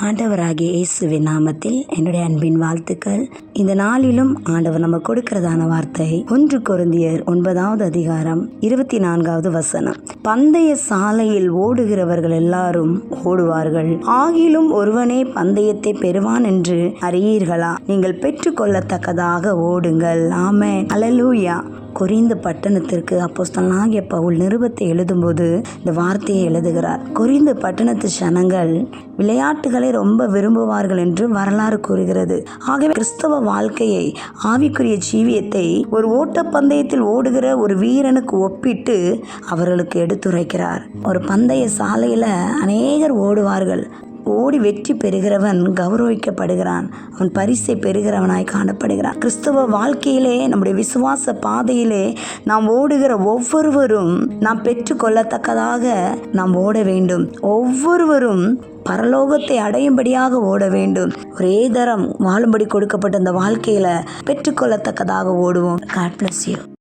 ஆண்டவராகிய இயேசுவின் நாமத்தில் என்னுடைய அன்பின் வாழ்த்துக்கள். இந்த நாளிலும் ஆண்டவர் நம்ம கொடுக்கிறதான வார்த்தை 1 கொரிந்தியர் 9வது அதிகாரம் 24வது வசனம். பந்தய சாலையில் ஓடுகிறவர்கள் எல்லாரும் ஓடுவார்கள், ஆகிலும் ஒருவனே பந்தயத்தை பெறுவான் என்று அறியீர்களா? நீங்கள் பெற்றுக்கொள்ளத்தக்கதாக ஓடுங்கள். ஆமென். அல்லேலூயா. கொரிந்து பட்டணத்திற்கு அப்போஸ்தலனாகிய பவுல் நிருபத்தை எழுதும்போது இந்த வார்த்தையை எழுதுகிறார். கொரிந்து பட்டணத்து ஜனங்கள் விளையாட்டுகளை ரொம்ப விரும்புவார்கள் என்று வரலாறு கூறுகிறது. ஆகவே கிறிஸ்தவ வாழ்க்கையை, ஆவிக்குரிய ஜீவியத்தை ஒரு ஓட்டப்பந்தயத்தில் ஓடுகிற ஒரு வீரனுக்கு ஒப்பிட்டு அவர்களுக்கு எடுத்துரைக்கிறார். ஒரு பந்தய சாலையில அநேகர் ஓடுவார்கள். ஓடி வெற்றி பெறுகிறவன் கௌரவிக்கப்படுகிறான், அவன் பரிசை பெறுகிறவனாய் காணப்படுகிறான். கிறிஸ்தவ வாழ்க்கையிலே, நம்முடைய விசுவாச பாதையிலே நாம் ஓடுகிற ஒவ்வொருவரும் நாம் பெற்றுக்கொள்ளத்தக்கதாக நாம் ஓட வேண்டும். ஒவ்வொருவரும் பரலோகத்தை அடையும்படியாக ஓட வேண்டும். ஒரே தரம் வாழும்படி கொடுக்கப்பட்ட இந்த வாழ்க்கையில பெற்றுக்கொள்ளத்தக்கதாக ஓடுவோம். God bless you.